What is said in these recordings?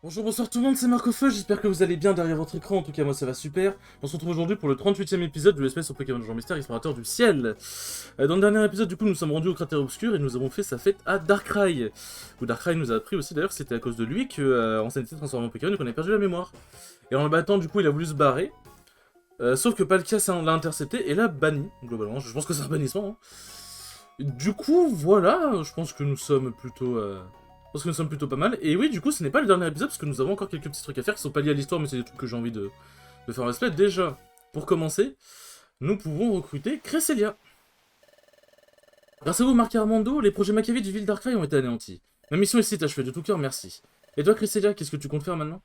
Bonjour, bonsoir tout le monde, c'est Marcofeu, j'espère que vous allez bien derrière votre écran, en tout cas moi ça va super. On se retrouve aujourd'hui pour le 38e épisode du SP sur Pokémon Jour Mystère, Explorateur du Ciel. Dans le dernier épisode, du coup, nous sommes rendus au cratère obscur et nous avons fait sa fête à Darkrai. Où Darkrai nous a appris aussi d'ailleurs que c'était à cause de lui que on s'était transformé en Pokémon et qu'on a perdu la mémoire. Et en le battant, du coup, il a voulu se barrer. Sauf que Palkia l'a intercepté et l'a banni, globalement. Je pense que c'est un bannissement. Du coup, voilà, je pense que nous sommes plutôt... pas mal. Et oui, du coup, ce n'est pas le dernier épisode, parce que nous avons encore quelques petits trucs à faire qui sont pas liés à l'histoire, mais c'est des trucs que j'ai envie de faire en let's play. Déjà, pour commencer, nous pouvons recruter Cresselia. Grâce à vous, Marc Armando, les projets Machiavi du ville Darkrai ont été anéantis. Ma mission ici est achevée, de tout cœur, merci. Et toi, Cresselia, qu'est-ce que tu comptes faire maintenant?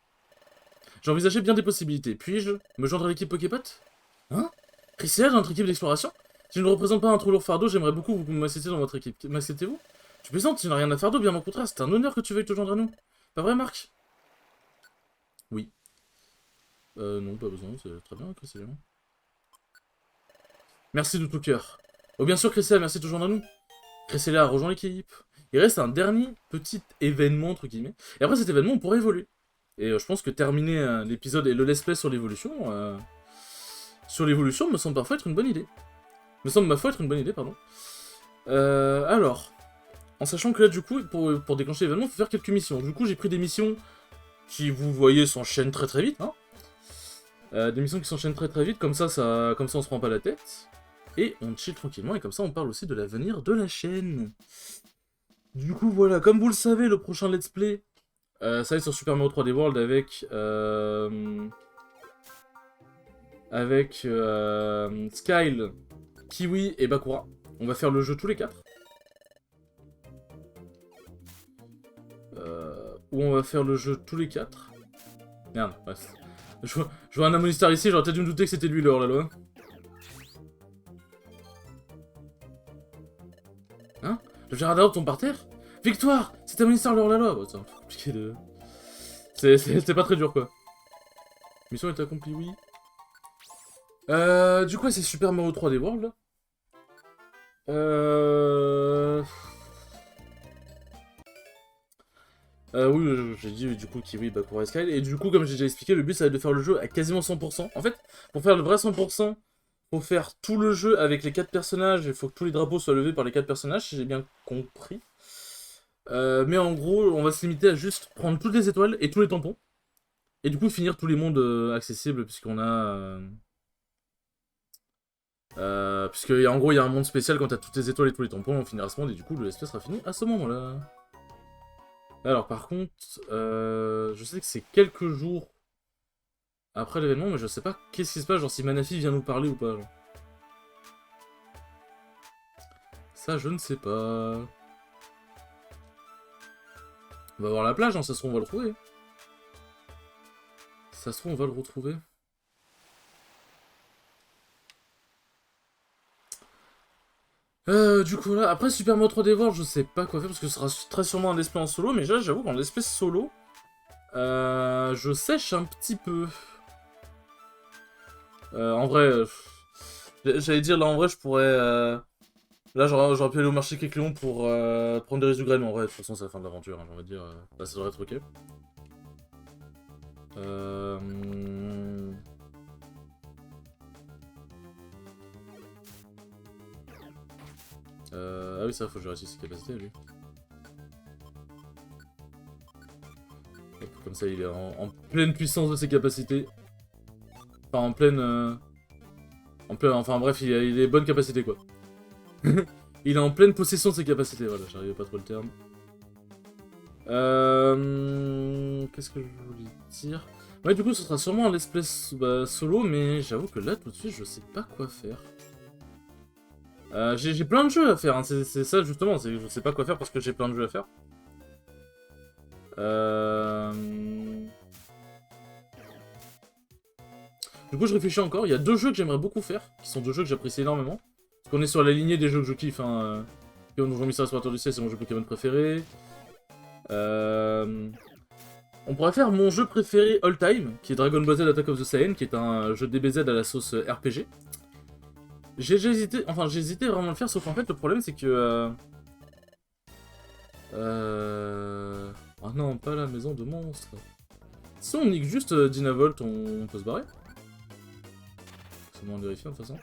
J'ai envisagé bien des possibilités. Puis-je me joindre à l'équipe Poképot? Hein? Cresselia dans notre équipe d'exploration? Si je ne représente pas un trop lourd fardeau, j'aimerais beaucoup que vous m'acceptiez dans votre équipe. M'acceptez-vous? Tu plaisantes, tu n'as rien à faire d'eau, bien au contraire, c'est un honneur que tu veuilles te joindre à nous. Pas vrai, Marc? Oui. Non, pas besoin, c'est très bien, Cresselia. Merci de tout cœur. Oh, bien sûr, Cresselia, merci de te joindre à nous. Cresselia a rejoint l'équipe. Il reste un dernier petit événement, entre guillemets. Et après cet événement, on pourra évoluer. Et je pense que terminer l'épisode et le let's play sur l'évolution me semble parfois être une bonne idée. Me semble ma foi être une bonne idée, pardon. Alors, en sachant que là, du coup, pour déclencher l'événement, il faut faire quelques missions. Du coup, j'ai pris des missions qui, vous voyez, s'enchaînent très très vite. Hein. Des missions qui s'enchaînent très très vite, comme ça on se prend pas la tête. Et on chill tranquillement, et comme ça on parle aussi de l'avenir de la chaîne. Du coup, voilà, comme vous le savez, le prochain let's play, ça va être sur Super Mario 3D World avec Skyle, Kiwi et Bakura. On va faire le jeu tous les quatre. Où on va faire le jeu tous les quatre. Merde, ouais. Je vois un Amonistar ici, j'aurais peut-être dû me douter que c'était lui le hors-la-loi. Hein? Le Gérardin tombe par terre? Victoire! C'est Amonistar le hors-la-loi! Bon, c'est un peu compliqué de... C'était pas très dur, quoi. Mission est accomplie, oui. Du coup, c'est Super Mario 3D World, là. Oui, j'ai dit du coup Kiwi, Bakura et Skyle. Et du coup, comme j'ai déjà expliqué, le but ça va être de faire le jeu à quasiment 100%. En fait, pour faire le vrai 100%, faut faire tout le jeu avec les 4 personnages. Il faut que tous les drapeaux soient levés par les 4 personnages, si j'ai bien compris. Mais en gros, on va se limiter à juste prendre toutes les étoiles et tous les tampons. Et du coup, finir tous les mondes accessibles, puisqu'on a... en gros, il y a un monde spécial quand t'as toutes les étoiles et tous les tampons, on finira ce monde, et du coup, le SP sera fini à ce moment-là. Alors, par contre, je sais que c'est quelques jours après l'événement, mais je sais pas qu'est-ce qui se passe, genre si Manafi vient nous parler ou pas. Genre. Ça, je ne sais pas. On va voir la plage, hein, ça se trouve, on va le trouver. Ça se trouve, on va le retrouver. Du coup, là, après Super Mario 3D World, je sais pas quoi faire, parce que ce sera très sûrement un espèce en solo, mais là, j'avoue qu'en l'espèce solo, je sèche un petit peu. En vrai, j'allais dire, là, en vrai, je pourrais... Là, j'aurais pu aller au marché Kécléon pour prendre des résidus graines, mais en vrai, de toute façon, c'est la fin de l'aventure, hein, j'ai envie de dire. Là, ça devrait être ok. Ah oui, ça, faut que je vérifie ses capacités, lui. Hop, comme ça, il est en pleine puissance de ses capacités. Enfin, enfin, bref, il a des bonnes capacités, quoi. Il est en pleine possession de ses capacités, voilà, j'arrivais pas trop le terme. Qu'est-ce que je voulais dire? Ouais, du coup, ce sera sûrement un let's play solo, mais j'avoue que là, tout de suite, je sais pas quoi faire. J'ai plein de jeux à faire, hein. C'est ça justement, je sais pas quoi faire parce que j'ai plein de jeux à faire. Du coup, je réfléchis encore, il y a deux jeux que j'aimerais beaucoup faire, qui sont deux jeux que j'apprécie énormément. Parce qu'on est sur la lignée des jeux que je kiffe, hein. Pokémon Donjon Mystère Explorateur du Ciel, c'est mon jeu Pokémon préféré. On pourrait faire mon jeu préféré all time, qui est Dragon Ball Z Attack of the Saiyan, qui est un jeu DBZ à la sauce RPG. J'ai hésité, enfin j'ai hésité vraiment à le faire, sauf qu'en fait le problème c'est que... Oh non, pas la maison de monstres. Si on nique juste Dynavolt, on peut se barrer. C'est moins vérifier de toute façon.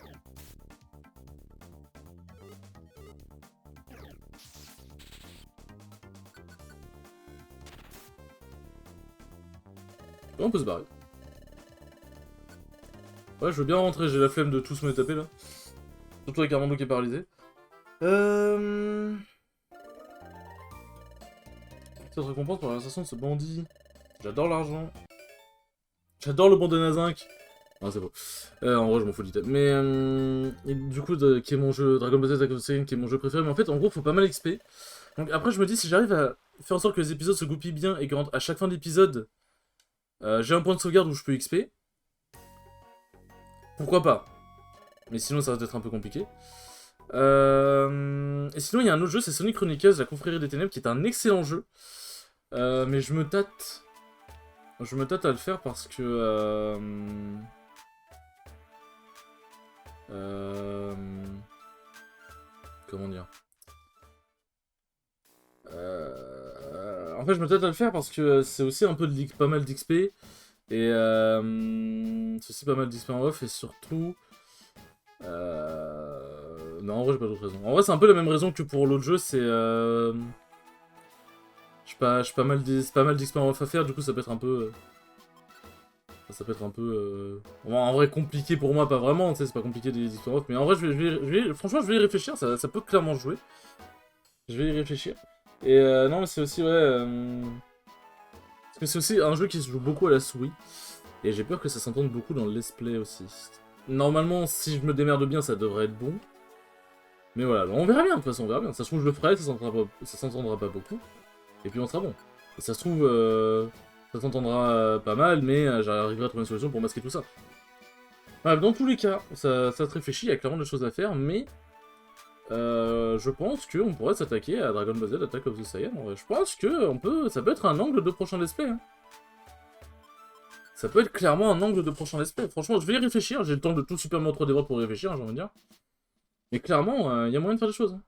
Ouais, on peut se barrer. Ouais, je veux bien rentrer, j'ai la flemme de tous me taper là. Surtout avec Armando qui est paralysé. Cette récompense pour l'arrestation de ce bandit. J'adore l'argent. J'adore le bandana zinc. Ah, c'est beau. En vrai, je m'en fous du thème. Mais, et du coup, qui est mon jeu, Dragon Ball Z Attack of the Saiyans, qui est mon jeu préféré. Mais en fait, en gros, faut pas mal XP. Donc après, je me dis, si j'arrive à faire en sorte que les épisodes se goupillent bien et qu'à chaque fin d'épisode, j'ai un point de sauvegarde où je peux XP. Pourquoi pas? Mais sinon, ça va être un peu compliqué. Et sinon, il y a un autre jeu, c'est Sonic Chronicles, la confrérie des ténèbres, qui est un excellent jeu. Mais je me tâte. Je me tâte à le faire parce que... comment dire? En fait, je me tâte à le faire parce que c'est aussi un peu pas mal d'XP. Et c'est aussi pas mal d'XP en off et surtout... Non, en vrai, j'ai pas d'autre raison. En vrai, c'est un peu la même raison que pour l'autre jeu, c'est... J'ai pas mal d'XP en off à faire, du coup, ça peut être un peu... Ça peut être un peu... en vrai, compliqué pour moi, pas vraiment, tu sais, c'est pas compliqué des XP en off, mais en vrai, franchement, je vais y réfléchir, ça peut clairement jouer. Je vais y réfléchir. Et non, mais c'est aussi, ouais... Parce que c'est aussi un jeu qui se joue beaucoup à la souris. Et j'ai peur que ça s'entende beaucoup dans le let's play aussi. Normalement, si je me démerde bien, ça devrait être bon. Mais voilà, on verra bien, de toute façon, on verra bien. Ça se trouve, je le ferai, ça s'entendra pas beaucoup. Et puis on sera bon. Et ça se trouve, ça s'entendra pas mal, mais j'arriverai à trouver une solution pour masquer tout ça. Voilà, dans tous les cas, ça se réfléchit, il y a clairement des choses à faire, mais... je pense qu'on pourrait s'attaquer à Dragon Ball Z Attack of the Saiyans. Je pense que ça peut être un angle de prochain let's play. Hein. Ça peut être clairement un angle de prochain let's play. Franchement, je vais y réfléchir. J'ai le temps de tout Superman 3D World pour y réfléchir, j'ai envie de dire. Mais clairement, il y a moyen de faire des choses. Hein.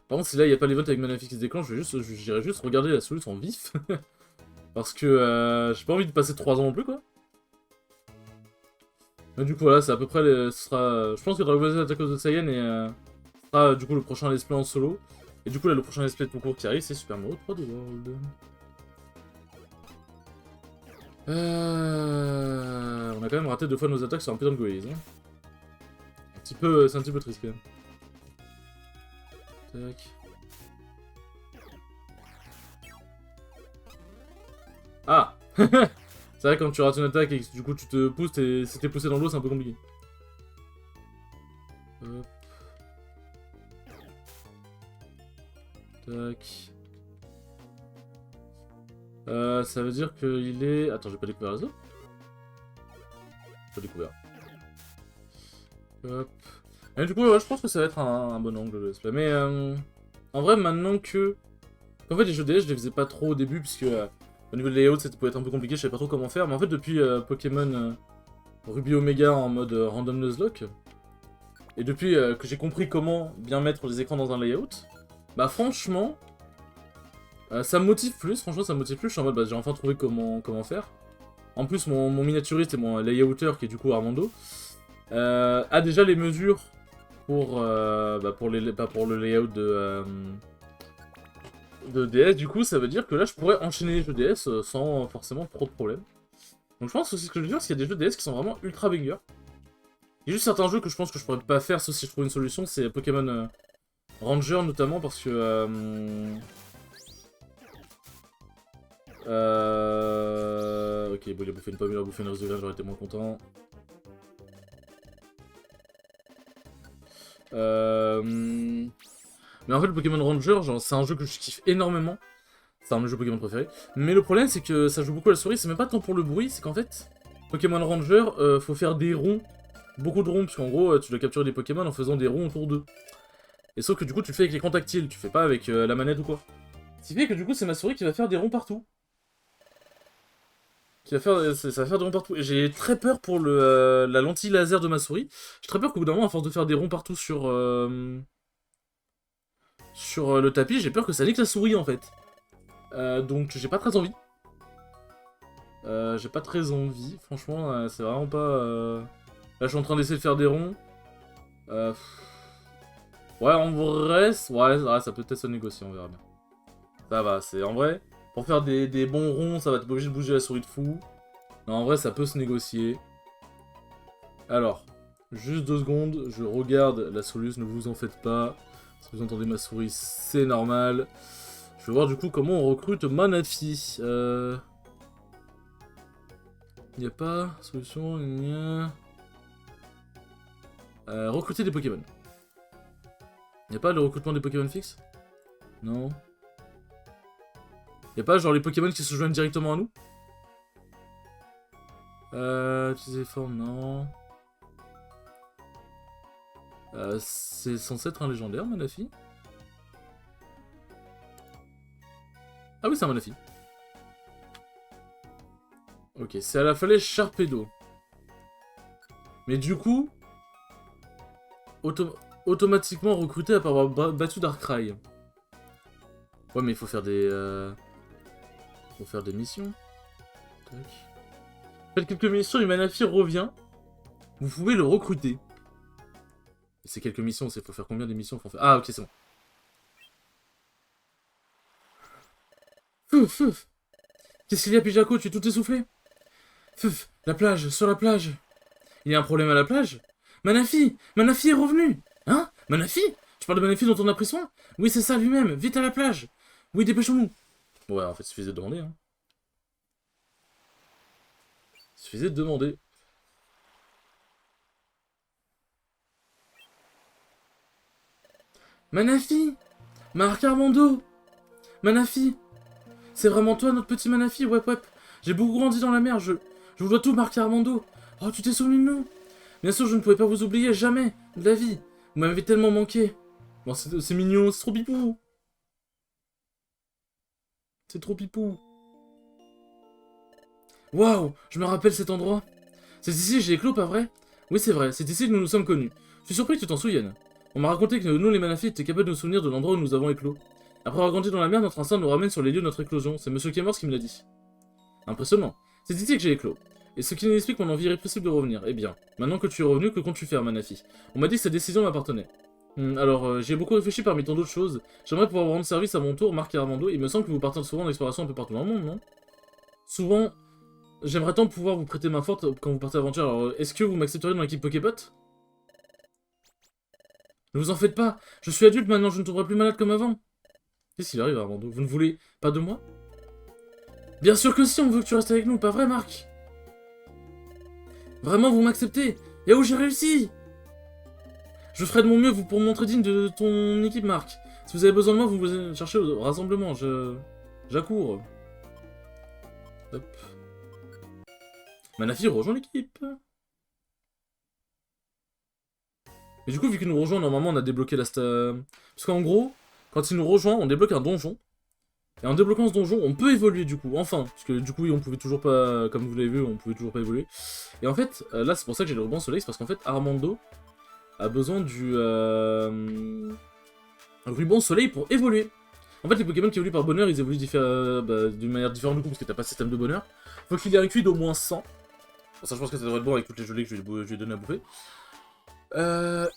Par contre, si là, il n'y a pas l'event avec Manafix qui se déclenche, j'irai juste regarder la solution en vif. Parce que j'ai pas envie de passer 3 ans non plus, quoi. Mais du coup, voilà, c'est à peu près... je pense que Dragon Ball Z Attack of the Saiyans sera du coup le prochain let's play en solo. Et du coup, là, le prochain let's play tout court qui arrive, c'est Super Mario 3D World. On a quand même raté 2 fois nos attaques sur un putain de Goïs. Hein. C'est un petit peu triste quand même. Tac. Ah. C'est vrai quand tu rates une attaque et que du coup tu te pousses, si t'es poussé dans l'eau, c'est un peu compliqué. Hop. Tac. Ça veut dire qu'il est... Attends, j'ai pas découvert les autres. Pas découvert. Hop. Et du coup, ouais, je pense que ça va être un bon angle le display. Mais en vrai, maintenant que... En fait, les jeux DS, je les faisais pas trop au début, puisque au niveau de layout, ça pouvait être un peu compliqué, je savais pas trop comment faire. Mais en fait, depuis Pokémon Ruby Omega en mode Random Nuzlocke, et depuis que j'ai compris comment bien mettre les écrans dans un layout, bah franchement... ça me motive plus, franchement ça me motive plus, je suis en mode bah j'ai enfin trouvé comment faire. En plus mon miniaturiste et mon layouter qui est du coup Armando a déjà les mesures pour le layout de DS, du coup ça veut dire que là je pourrais enchaîner les jeux DS sans forcément trop de problèmes. Donc je pense aussi ce que je veux dire, c'est qu'il y a des jeux DS qui sont vraiment ultra bangers. Il y a juste certains jeux que je pense que je pourrais pas faire sauf si je trouve une solution, c'est Pokémon Ranger notamment parce que... Ok, bon, il a bouffé une pomme, il a bouffé une rose de graine, j'aurais été moins content. Mais en fait, le Pokémon Ranger, c'est un jeu que je kiffe énormément. C'est un de mes jeux Pokémon préférés. Mais le problème, c'est que ça joue beaucoup à la souris. C'est même pas tant pour le bruit, c'est qu'en fait, Pokémon Ranger, faut faire des ronds. Beaucoup de ronds, parce qu'en gros, tu dois capturer des Pokémon en faisant des ronds autour d'eux. Et sauf que du coup, tu le fais avec l'écran tactile, tu fais pas avec la manette ou quoi. Ce qui fait que du coup, c'est ma souris qui va faire des ronds partout. Ça va faire des ronds partout. Et j'ai très peur pour la lentille laser de ma souris. J'ai très peur qu'au bout d'un moment, à force de faire des ronds partout sur le tapis, j'ai peur que ça nique la souris en fait. Donc j'ai pas très envie. J'ai pas très envie. Franchement, c'est vraiment pas... Là, je suis en train d'essayer de faire des ronds. Ouais, en vrai, ouais, ça peut peut-être se négocier, on verra bien. Ça va, c'est en vrai... Pour faire des bons ronds, ça va être obligé de bouger la souris de fou. Non, en vrai, ça peut se négocier. Alors, juste 2 secondes, je regarde la solution, ne vous en faites pas. Si vous entendez ma souris, c'est normal. Je vais voir du coup comment on recrute Manafi. Il n'y a pas solution, il y a... recruter des Pokémon. Il n'y a pas le recrutement des Pokémon fixe? Non. Il n'y a pas genre les Pokémon qui se joignent directement à nous? Utiliser les formes, non. C'est censé être un légendaire, Manafi? Ah oui, c'est un Manafi. Ok, c'est à la falaise Sharpedo. Mais du coup... automatiquement recruté après avoir battu Darkrai. Ouais, mais il faut faire des... faut faire des missions. Tac. Faites quelques missions et Manafi revient. Vous pouvez le recruter. C'est quelques missions, c'est faut faire combien d'émissions faut faire... Ah, ok, c'est bon. Fouf. Qu'est-ce qu'il y a, Pijako? Tu es tout essoufflé? Fouf, la plage, sur la plage. Il y a un problème à la plage? Manafi est revenu. Hein? Manafi? Tu parles de Manafi dont on a pris soin? Oui, c'est ça lui-même. Vite à la plage. Oui, dépêchons-nous. Ouais, en fait, il suffisait de demander. Hein. Il suffisait de demander. Manafi! Marc Armando! Manafi! C'est vraiment toi, notre petit Manafi? Ouais. J'ai beaucoup grandi dans la mer, je vous dois tout, Marc Armando. Oh, tu t'es souvenu de nous? Bien sûr, je ne pouvais pas vous oublier, jamais, de la vie. Vous m'avez tellement manqué. Bon, c'est mignon, c'est trop pipou. C'est trop pipou. Waouh, je me rappelle cet endroit. C'est ici que j'ai éclos, pas vrai? Oui, c'est vrai, c'est ici que nous nous sommes connus. Je suis surpris que tu t'en souviennes. On m'a raconté que nous, les Manafis, étaient capables de nous souvenir de l'endroit où nous avons éclos. Après avoir grandi dans la mer, notre instinct nous ramène sur les lieux de notre éclosion. C'est Monsieur Kemmors qui me l'a dit. Impressionnant. C'est ici que j'ai éclos. Et ce qui explique mon envie irrépressible de revenir. Eh bien, maintenant que tu es revenu, que comptes-tu faire, Manafi? On m'a dit que cette décision m'appartenait. Alors, j'y ai beaucoup réfléchi parmi tant d'autres choses. J'aimerais pouvoir vous rendre service à mon tour, Marc et Armando. Il me semble que vous partez souvent en exploration un peu partout dans le monde, non? Souvent, j'aimerais tant pouvoir vous prêter main forte quand vous partez à l'aventure. Alors, est-ce que vous m'accepteriez dans l'équipe Pokébot? Ne vous en faites pas. Je suis adulte maintenant, je ne tomberai plus malade comme avant. Qu'est-ce qu'il arrive, Armando? Vous ne voulez pas de moi? Bien sûr que si, on veut que tu restes avec nous, pas vrai, Marc? Vraiment, vous m'acceptez? Et où j'ai réussi? Je ferai de mon mieux pour me montrer digne de ton équipe, Marc. Si vous avez besoin de moi, vous me cherchez au rassemblement. J'accours. Hop. Manafi rejoint l'équipe. Mais du coup, vu qu'il nous rejoint, normalement, on a débloqué la Parce qu'en gros, quand il nous rejoint, on débloque un donjon. Et en débloquant ce donjon, on peut évoluer du coup, enfin. Parce que du coup, oui, on pouvait toujours pas, comme vous l'avez vu, on pouvait toujours pas évoluer. Et en fait, là, c'est pour ça que j'ai le ruban soleil, c'est parce qu'en fait, Armando a besoin du ruban soleil pour évoluer. En fait, les Pokémon qui évoluent par bonheur, ils évoluent d'une manière différente du coup, parce que t'as pas de système de bonheur. Faut qu'il ait un QI d'au moins 100. Bon, ça, je pense que ça devrait être bon avec toutes les gelées que je lui ai donné à bouffer.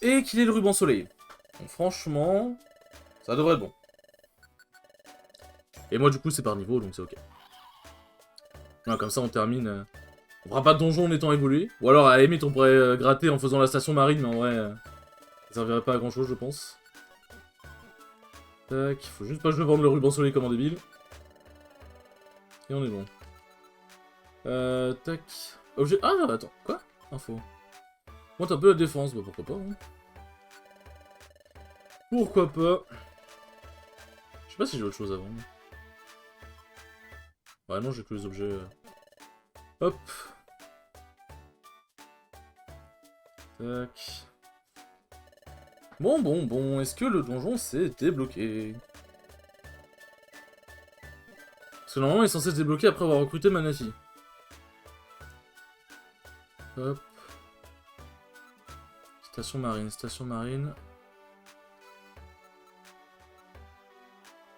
Et qu'il ait le ruban soleil. Donc, franchement, ça devrait être bon. Et moi, du coup, c'est par niveau, donc c'est ok. Ouais, comme ça, on termine. On fera pas de donjon en étant évolué. Ou alors, à la limite, on pourrait gratter en faisant la station marine, mais en vrai, ça servirait pas à grand chose, je pense. Tac, faut juste pas que je vende le ruban soleil comme un débile. Et on est bon. Tac. Objet. Ah, attends, quoi? Info. Monte un peu la défense, bah pourquoi pas. Hein. Pourquoi pas? Je sais pas si j'ai autre chose à vendre. Ouais, non, j'ai que les objets. Hop. Tac. Bon, est-ce que le donjon s'est débloqué? Parce que normalement, il est censé se débloquer après avoir recruté Manafi. Hop. Station marine.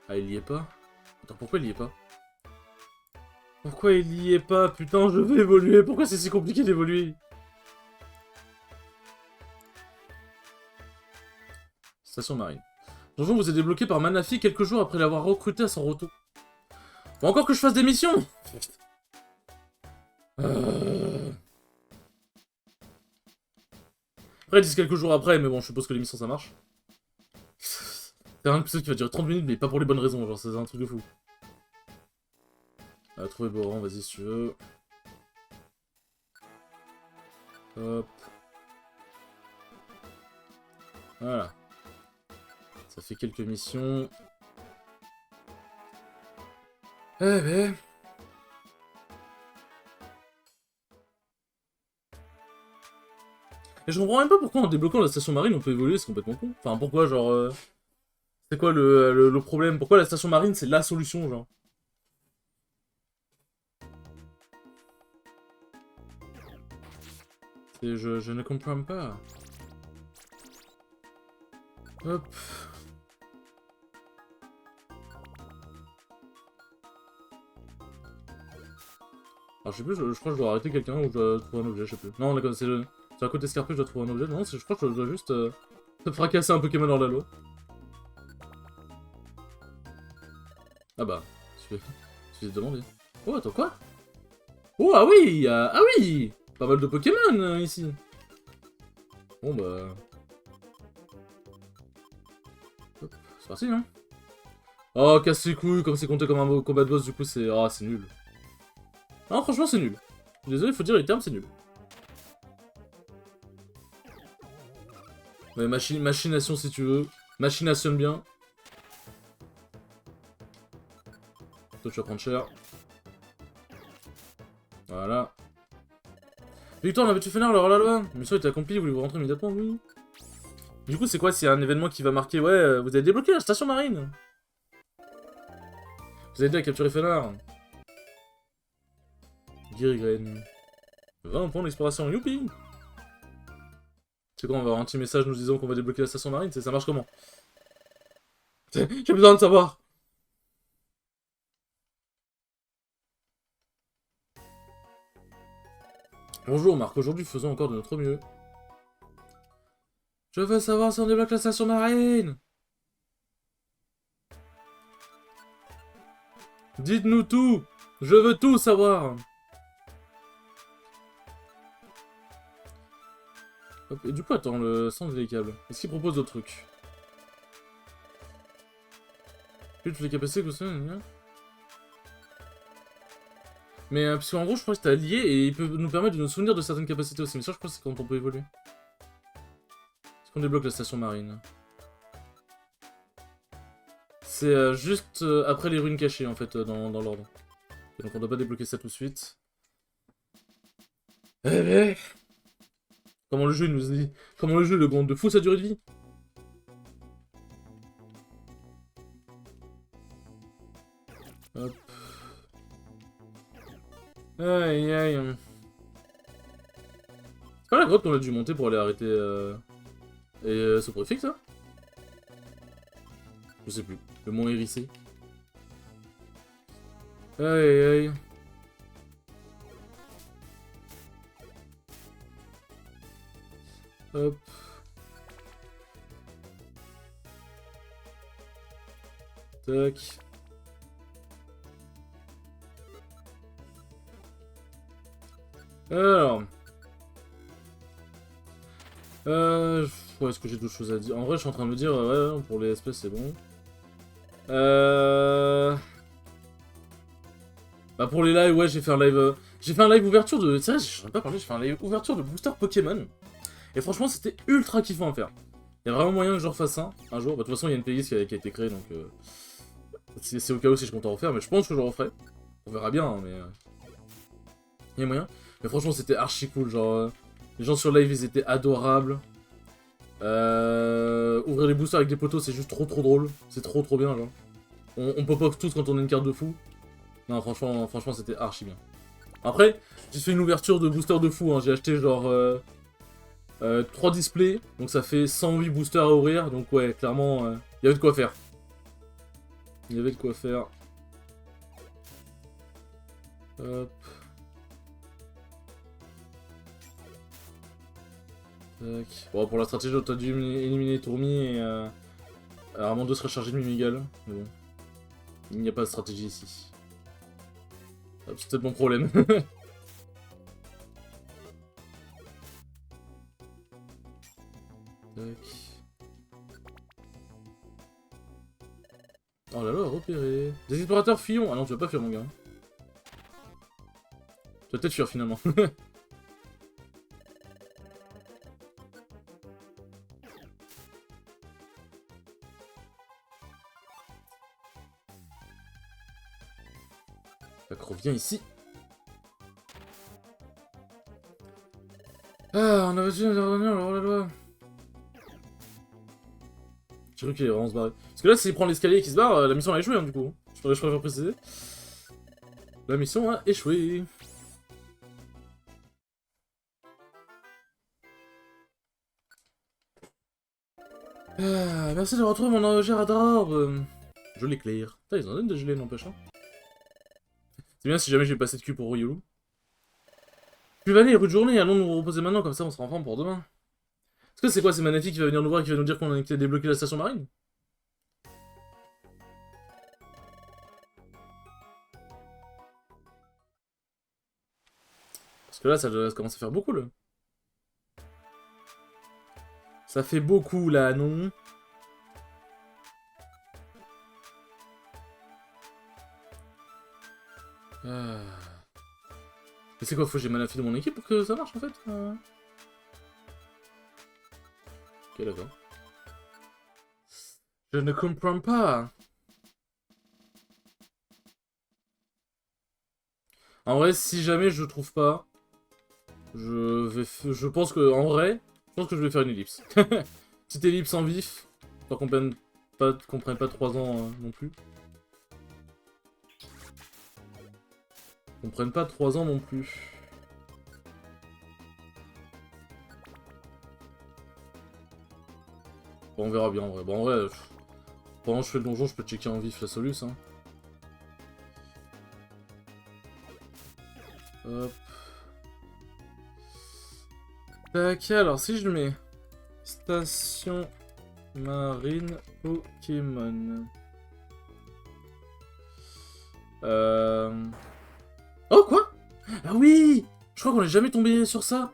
Ah, il y est pas? Attends, pourquoi il y est pas? Pourquoi il y est pas? Putain, je veux évoluer. Pourquoi c'est si compliqué d'évoluer? Station marine. Donjon vous est débloqué par Manafi quelques jours après l'avoir recruté à son retour. Faut encore que je fasse des missions. Après, ils disent quelques jours après, mais bon, je suppose que l'émission ça marche. C'est un épisode qui va durer 30 minutes, mais pas pour les bonnes raisons, genre, c'est un truc de fou. Trouver Boran, vas-y si tu veux. Hop. Voilà. Ça fait quelques missions. Eh ben... Et je comprends même pas pourquoi en débloquant la station marine on peut évoluer, c'est complètement con. Enfin, pourquoi, genre... C'est quoi le problème? Pourquoi la station marine c'est la solution, genre? Je ne comprends pas. Hop. Alors je sais plus, je crois que je dois arrêter quelqu'un ou je dois trouver un objet, je sais plus. Non, d'accord, c'est à côté escarpé, je dois trouver un objet. Non, je crois que je dois juste fracasser un Pokémon hors la loi. Ah bah, tu fais demander. Oh, attends, quoi? Oh, ah oui, ah oui! Pas mal de Pokémon ici. Bon bah... C'est parti, hein. Oh, casse les couilles, comme c'est compté comme un combat de boss, du coup c'est... Ah, c'est nul. Non, franchement, c'est nul. Désolé, faut dire les termes, c'est nul. Ouais, machination si tu veux. Machination bien. Toi, tu vas prendre cher. Voilà. Victor, on avait-tu fait l'heure, la loi? Mission était accomplie, voulez-vous rentrer immédiatement? Oui. Du coup, c'est quoi? C'est un événement qui va marquer... Ouais, vous avez débloqué la station marine. Vous avez aidé à capturer Fenard. Girigren. 20 points d'exploration, youpi! C'est quoi, on va avoir un petit message nous disant qu'on va débloquer la station marine? Ça marche comment? J'ai besoin de savoir! Bonjour Marc, aujourd'hui faisons encore de notre mieux. Je veux savoir si on débloque la station marine! Dites-nous tout! Je veux tout savoir! Hop, et du coup, attends, le centre des câbles. Est-ce qu'il propose d'autres trucs? Toutes les capacités que vous savez, mais parce qu'en gros, je crois que c'est lié et il peut nous permettre de nous souvenir de certaines capacités aussi. Mais ça, je crois que c'est quand on peut évoluer. Est-ce qu'on débloque la station marine? C'est juste après les ruines cachées, en fait, dans l'ordre. Donc on doit pas débloquer ça tout de suite. Eh ben... Comment le jeu nous dit... Comment le jeu le compte de fou sa durée de vie? Hop. Aïe aïe. C'est pas la grotte qu'on a dû monter pour aller arrêter ce préfixe, ça? Je sais plus. Le mont hérissé. Aïe aïe. Hop. Tac. Alors. Ouais, est-ce que j'ai d'autres choses à dire? En vrai, je suis en train de me dire, ouais, pour les espèces, c'est bon. Bah, pour les lives, ouais, j'ai fait un live... J'ai fait un live ouverture de... C'est vrai, j'en ai pas parlé, j'ai fait un live ouverture de booster Pokémon. Et franchement, c'était ultra kiffant à faire. Il y a vraiment moyen que je refasse ça un jour. Bah, de toute façon, il y a une playlist qui a été créée, donc... c'est au cas où si je compte en refaire, mais je pense que je le referai. On verra bien, hein, mais... Il y a moyen. Mais franchement, c'était archi cool, genre... les gens sur live, ils étaient adorables. Ouvrir les boosters avec des poteaux, c'est juste trop drôle. C'est trop bien, genre. On pop-off tous quand on a une carte de fou. Non, franchement c'était archi bien. Après, j'ai fait une ouverture de booster de fou, hein. J'ai acheté genre 3 displays, donc ça fait 108 boosters à ouvrir, donc ouais, clairement, il y avait de quoi faire. Il y avait de quoi faire. Hop. Tac. Bon, pour la stratégie, t'as dû éliminer Tourmi et Armando se recharger de Mimigal. Mais bon. Il n'y a pas de stratégie ici. C'est peut-être mon problème. Tac. Oh là là, repéré. Des explorateurs fuyons. Ah non, tu vas pas fuir, mon gars. Tu vas peut-être fuir finalement. Tac, reviens ici. Ah, on avait dû intervenir, alors la loi. J'ai cru qu'il allait vraiment se barrer. Parce que là, s'il prend l'escalier et qu'il se barre, la mission a échoué, hein, du coup. Je préfère préciser. La mission a échoué. Ah, merci d'avoir retrouvé mon envers à d'arbre. Je l'éclaire. Putain, ils en donnent de gelée, n'empêche. Hein. C'est bien si jamais j'ai passé de cul pour Ryulu. Plus vanille, rue de journée, allons nous reposer maintenant, comme ça on sera en forme pour demain. Est-ce que c'est quoi, c'est Manafi qui va venir nous voir et qui va nous dire qu'on a débloqué la station marine? Parce que là, ça commence à faire beaucoup, là. Ça fait beaucoup, là, non? Mais c'est quoi, faut que j'ai Manafi de mon équipe pour que ça marche, en fait Ok, d'accord. Je ne comprends pas. En vrai, si jamais je trouve pas, je pense que, en vrai, je pense que je vais faire une ellipse. Petite ellipse en vif, pour qu'on prenne pas 3 ans non plus. Qu'on prenne pas 3 ans non plus. Bon, on verra bien en vrai. Bon, en vrai, pendant que je fais le donjon, je peux checker en vif la soluce. Hein. Hop. Tac, alors si je mets station marine Pokémon. Oh, quoi? Ah oui! Je crois qu'on est jamais tombé sur ça.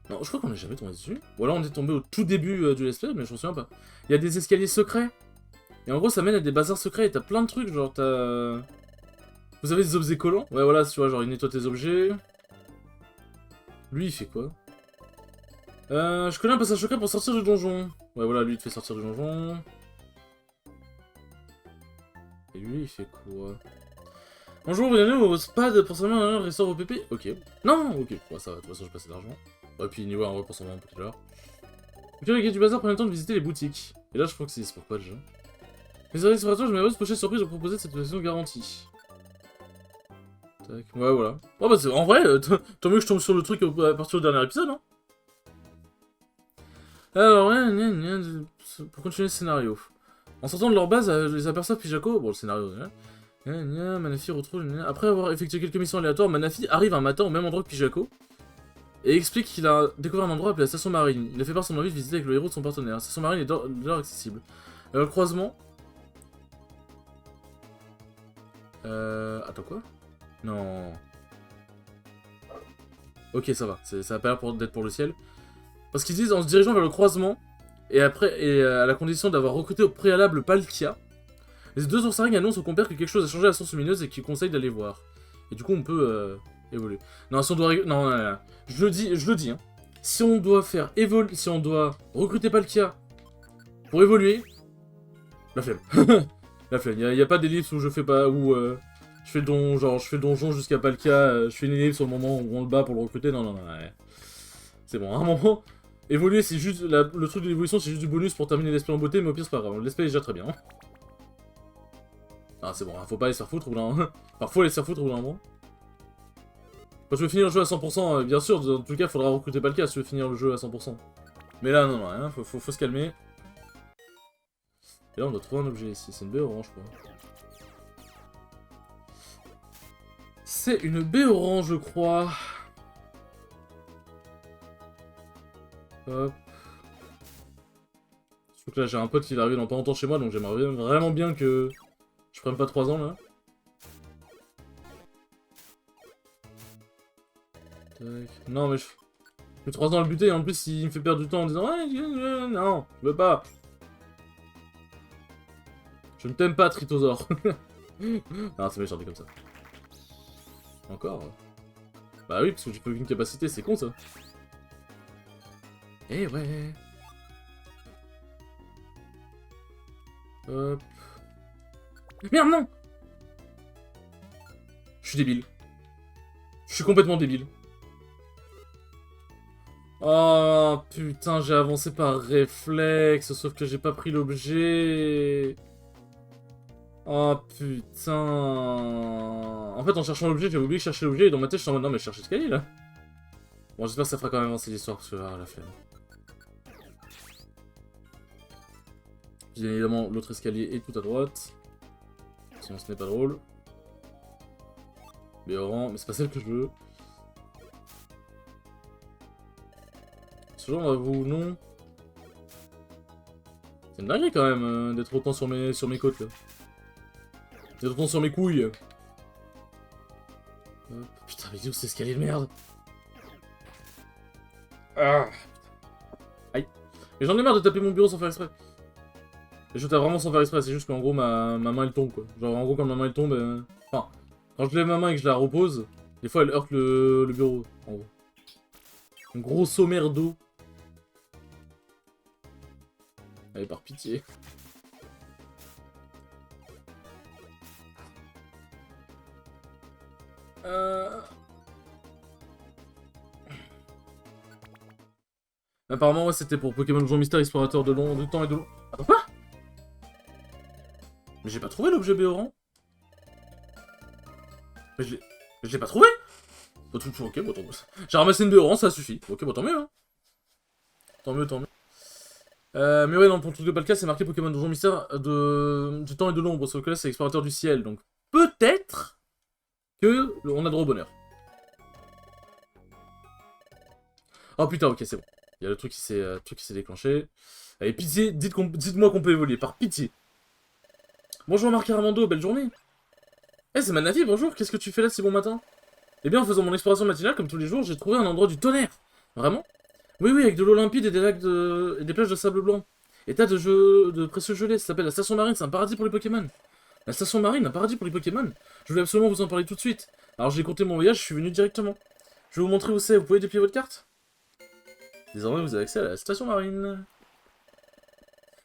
Non, je crois qu'on est jamais tombé dessus. Ou alors on est tombé au tout début du let's play, mais je m'en souviens pas. Il y a des escaliers secrets. Et en gros, ça mène à des bazars secrets et t'as plein de trucs, genre t'as... Vous avez des objets collants? Ouais, voilà, tu vois, genre il nettoie tes objets. Lui, il fait quoi? Je connais un passage secret pour sortir du donjon. Ouais, voilà, lui, il te fait sortir du donjon. Et lui, il fait quoi? Bonjour, bienvenue au SPAD pour savoir un ressort au PP. Ok. Non, ok. Ouais, ça va, de toute façon, j'ai passé de l'argent. Ouais, puis niveau en vrai, pour savoir un peu tout à l'heure. Ok, les gars du bazar, prenez le temps de visiter les boutiques. Et là, je crois que c'est pour quoi déjà? Les services explorateurs, je m'avais pochette surprise de proposer cette version garantie. Tac, ouais, voilà. Ouais, bah, en vrai, tant mieux que je tombe sur le truc à partir du dernier épisode, hein. Alors, ouais, pour continuer le scénario. En sortant de leur base, les aperçoivent Pijako. Bon, le scénario, Manafi retrouve... Après avoir effectué quelques missions aléatoires, Manafi arrive un matin au même endroit que Pijako et explique qu'il a découvert un endroit appelé la station marine. Il a fait part de son envie de visiter avec le héros de son partenaire. La station marine est d'or accessible. Le croisement... Attends, quoi? Non... Ok, ça va. Ça a pas l'air d'être pour le ciel. Parce qu'ils disent en se dirigeant vers le croisement, et à la condition d'avoir recruté au préalable Palkia, les deux oursarings annoncent au compère que quelque chose a changé à la source lumineuse et qu'ils conseillent d'aller voir. Et du coup, on peut évoluer. Non, si on doit... Non, je le dis, hein. Si on doit faire évoluer... Si on doit recruter Palkia pour évoluer... La flemme. La flemme. Il n'y a pas d'ellipse où je fais pas... Où je fais le donjon jusqu'à Palkia, je fais une ellipse au moment où on le bat pour le recruter. Non, ouais. C'est bon, à un moment... Évoluer, c'est juste... Le truc de l'évolution, c'est juste du bonus pour terminer l'esprit en beauté, mais au pire, c'est pas grave. L'esprit est déjà très bien. Ah, c'est bon, faut pas aller se faire foutre au bout d'un moment. Parfois, aller se faire foutre au bout d'un moment. Quand tu veux finir le jeu à 100%, bien sûr, dans tout cas, faudra recruter pas le cas si tu veux finir le jeu à 100%. Mais là, non, rien, faut se calmer. Et là, on doit trouver un objet ici. C'est une baie orange, quoi. C'est une baie orange, je crois. Hop. Surtout que là, j'ai un pote qui va arriver dans pas longtemps chez moi, donc j'aimerais vraiment bien que je prenne pas 3 ans, là. Tac. Non, mais je fais 3 ans à le buter, et en plus, il me fait perdre du temps en disant « Ouais, non, je veux pas. Je ne t'aime pas, Tritosaur. » Ah, c'est méchant, dit comme ça. Encore? Bah oui, parce que j'ai plus aucune capacité, c'est con, ça. Eh ouais. Hop. Merde, non! Je suis débile. Je suis complètement débile. Oh putain, j'ai avancé par réflexe, sauf que j'ai pas pris l'objet. Oh putain. En fait, en cherchant l'objet, j'avais oublié de chercher l'objet, et dans ma tête, je suis en mode non, mais je cherche l'escalier là. Bon, j'espère que ça fera quand même avancer l'histoire, parce que là, la flemme. Bien évidemment, l'autre escalier est tout à droite. Sinon, ce n'est pas drôle. Béoran, mais c'est pas celle que je veux. Ce genre, vous, non. C'est une dinguerie quand même d'être autant sur mes côtes là. D'être autant sur mes couilles. Putain, mais où c'est escalier de merde? Ah. Aïe. Mais j'en ai marre de taper mon bureau sans faire exprès. Et je tape vraiment sans faire exprès, c'est juste qu'en gros ma main elle tombe quoi. Genre en gros quand ma main elle tombe, enfin, quand je lève ma main et que je la repose, des fois elle heurte le bureau, en gros. Un gros sommaire d'eau. Allez, par pitié. Apparemment, ouais, c'était pour Pokémon Jour Mystère Explorateur de temps et de long. Attends, quoi? Mais j'ai pas trouvé l'objet Béoran. Mais je l'ai pas trouvé. Ok, bon, tant mieux. J'ai ramassé une Béoran, ça suffit. Ok, bon, tant mieux, hein. Tant mieux, tant mieux. Mais ouais, non, pour le truc de pas le cas, c'est marqué Pokémon Donjon Mystère du temps et de l'ombre, sauf que là, c'est Explorateur du ciel, donc peut-être que on a droit au bonheur. Oh putain, ok, c'est bon. Il y a le truc qui s'est déclenché. Allez, pitié, dites-moi qu'on peut évoluer, par pitié. Bonjour Marc Armando, belle journée. Eh, c'est Manavi, bonjour, qu'est-ce que tu fais là si bon matin? Eh bien, en faisant mon exploration matinale, comme tous les jours, j'ai trouvé un endroit du tonnerre. Vraiment? Oui, oui, avec de l'eau limpide et des lacs et des plages de sable blanc. Et tas de précieux gelés, ça s'appelle la station marine, c'est un paradis pour les Pokémon. La station marine, un paradis pour les Pokémon. Je voulais absolument vous en parler tout de suite. Alors j'ai compté mon voyage, je suis venu directement. Je vais vous montrer où c'est, vous pouvez déplier votre carte? Désormais, vous avez accès à la station marine.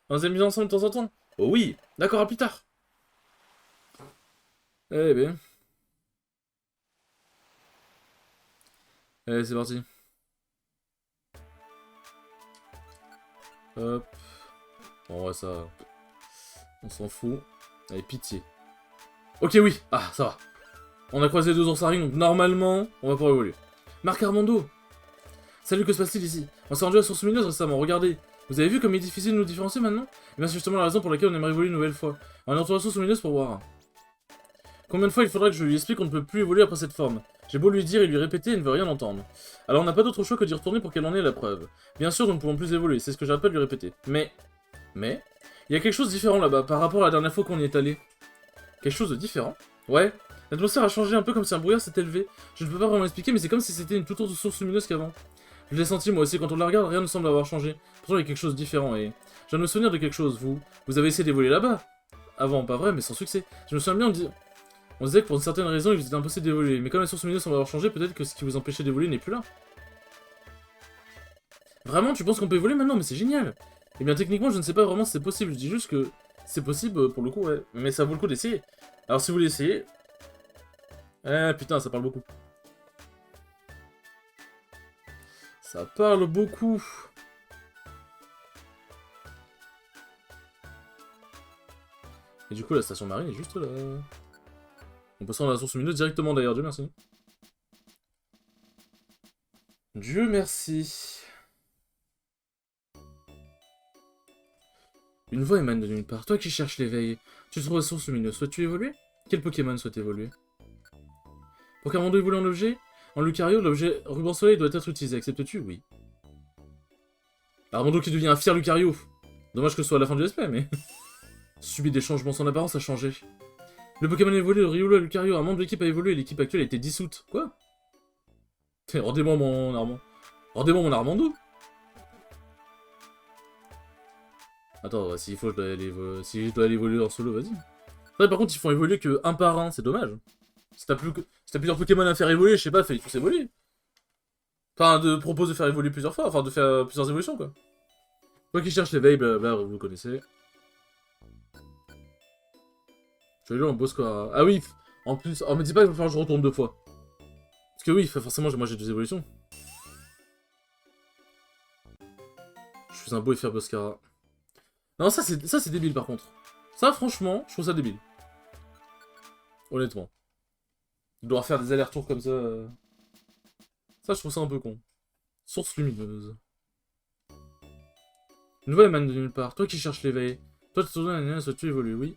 On s'est mis ensemble de temps en temps? Oh oui, d'accord, à plus tard. Eh ben. Allez, c'est parti. Hop. Bon, ouais, ça... On s'en fout. Allez, pitié. Ok, oui. Ah, ça va. On a croisé 2 oursarines, donc normalement, on va pouvoir évoluer. Marc Armando. Salut, que se passe-t-il ici? On s'est rendu à Source Lumineuse récemment, regardez. Vous avez vu comme il est difficile de nous différencier maintenant? Eh bien, c'est justement la raison pour laquelle on aimerait évoluer une nouvelle fois. On est entouré à Source Lumineuse pour voir. Combien de fois il faudra que je lui explique qu'on ne peut plus évoluer après cette forme? J'ai beau lui dire et lui répéter, il ne veut rien entendre. Alors on n'a pas d'autre choix que d'y retourner pour qu'elle en ait la preuve. Bien sûr, nous ne pouvons plus évoluer, c'est ce que j'arrête pas de lui répéter. Mais, il y a quelque chose de différent là-bas par rapport à la dernière fois qu'on y est allé. Quelque chose de différent? Ouais. L'atmosphère a changé un peu comme si un brouillard s'était élevé. Je ne peux pas vraiment expliquer, mais c'est comme si c'était une toute autre source lumineuse qu'avant. Je l'ai senti moi aussi, quand on la regarde, rien ne semble avoir changé. Pourtant il y a quelque chose de différent et... Je viens de me souvenir de quelque chose, vous avez essayé d'évoluer là-bas? Avant, pas vrai, mais sans succès. Je me souviens bien, on disait que pour une certaine raison, il vous était impossible d'évoluer. Mais comme la source lumineuse semble avoir changé, peut-être que ce qui vous empêchait d'évoluer n'est plus là. Vraiment, tu penses qu'on peut évoluer maintenant? Mais c'est génial! Eh bien, techniquement, je ne sais pas vraiment si c'est possible. Je dis juste que c'est possible pour le coup, ouais. Mais ça vaut le coup d'essayer. Alors, si vous voulez essayer... putain, ça parle beaucoup. Ça parle beaucoup. Et du coup, la station marine est juste là. On peut se rendre à la source lumineuse directement d'ailleurs, Dieu merci. Dieu merci. Une voix émane de nulle part. Toi qui cherches l'éveil, tu te trouves à la source lumineuse. Souhaites-tu évoluer? Quel Pokémon souhaite évoluer? Pour qu'Armando évolue en objet, en Lucario, l'objet ruban soleil doit être utilisé. Acceptes-tu? Oui. Armando qui devient un fier Lucario. Dommage que ce soit à la fin du SP, mais... Subit des changements, son apparence a changé. Le Pokémon a évolué, le Riolu à Lucario, un membre de l'équipe a évolué, l'équipe actuelle a été dissoute. Quoi? Rendez-moi mon Armando. Rendez-moi mon Armando. Attends, s'il faut, si je dois aller évoluer en solo, vas-y. Ouais, par contre, ils font évoluer que un par un, c'est dommage. Si t'as plusieurs Pokémon à faire évoluer, je sais pas, fais tous évoluer. Enfin, propose de faire évoluer plusieurs fois, enfin de faire plusieurs évolutions, quoi. Toi qui cherche l'éveil, blablabla, vous connaissez. Je vais lui en beau score. Ah oui, en plus, me dis pas qu'il va falloir que je retourne 2 fois. Parce que oui, forcément, moi j'ai 2 évolutions. Je suis un beau et fier Boscara. Non, ça c'est débile par contre. Ça, franchement, je trouve ça débile. Honnêtement. Devoir faire des allers-retours comme ça... Ça, je trouve ça un peu con. Source lumineuse. Une voix émane de nulle part. Toi qui cherches l'éveil. Toi, tu te tournes à soit tu évolues, oui.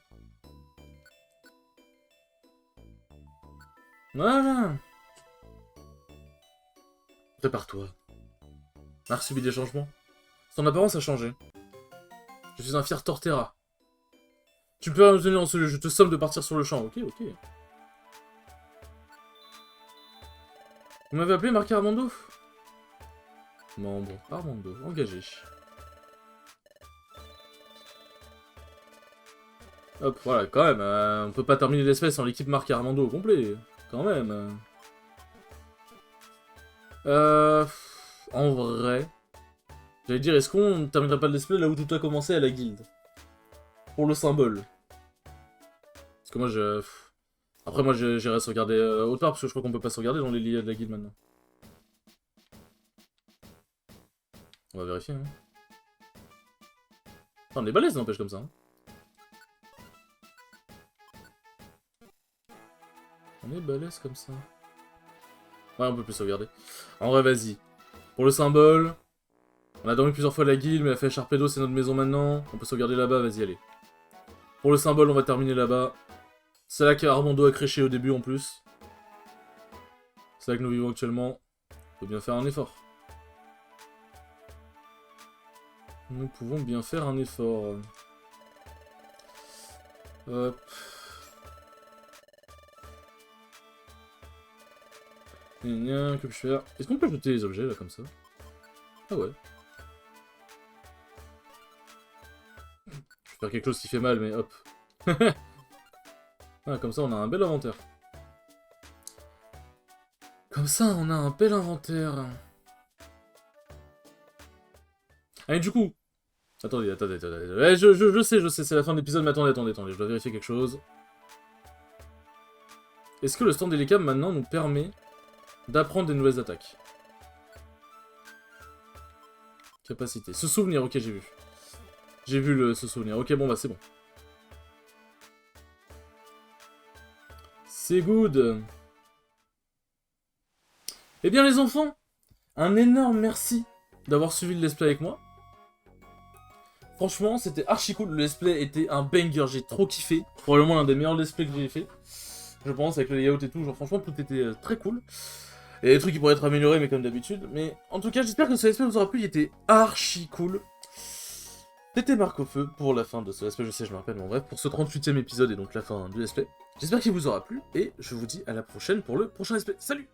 Voilà. Prépare-toi. Marc subit des changements. Son apparence a changé. Je suis un fier Torterra. Tu peux me tenir en ce lieu, je te somme de partir sur le champ. Ok, ok. Vous m'avez appelé Marc Armando? Membre. Armando. Engagé. Hop, voilà, quand même. On peut pas terminer l'espèce sans l'équipe Marc Armando au complet. Quand même. En vrai... J'allais dire, est-ce qu'on ne terminerait pas l'espèce là où tout a commencé à la guilde? Pour le symbole. Parce que moi, Après, moi, j'irai sauvegarder autre part, parce que je crois qu'on peut pas sauvegarder dans les liens de la guilde maintenant. On va vérifier, hein. Enfin, on est balèze, n'empêche, comme ça. Hein. On est balèze comme ça. Ouais, on peut plus sauvegarder. En vrai, vas-y. Pour le symbole... On a dormi plusieurs fois à la guilde, mais la fait Sharpedo, c'est notre maison maintenant. On peut sauvegarder là-bas, vas-y, allez. Pour le symbole, on va terminer là-bas. C'est là qu'Armando a créché au début, en plus. C'est là que nous vivons actuellement. On peut bien faire un effort. Nous pouvons bien faire un effort. Hop. Que puis-je faire? Est-ce qu'on peut jeter les objets, là, comme ça? Ah ouais. Je vais faire quelque chose qui fait mal, mais hop. Ah, comme ça, on a un bel inventaire. Comme ça, on a un bel inventaire. Allez, du coup... Attendez. Je sais, c'est la fin de l'épisode, mais attendez, je dois vérifier quelque chose. Est-ce que le stand d'Elecam, maintenant, nous permet d'apprendre des nouvelles attaques? Capacité. Se souvenir, ok, j'ai vu. J'ai vu se souvenir. Ok, bon, bah, c'est bon. C'est good. Eh bien, les enfants, un énorme merci d'avoir suivi le let's play avec moi. Franchement, c'était archi cool. Le let's play était un banger, j'ai trop kiffé. Probablement l'un des meilleurs let's play que j'ai fait. Je pense, avec le layout et tout. Genre, franchement, tout était très cool. Il y a des trucs qui pourraient être améliorés, mais comme d'habitude. Mais en tout cas, j'espère que ce let's play vous aura plu. Il était archi cool. C'était Marc au feu pour la fin de ce let's play. Je sais, je me rappelle, mais en bref, pour ce 38e épisode et donc la fin du let's play. J'espère qu'il vous aura plu. Et je vous dis à la prochaine pour le prochain let's play. Salut!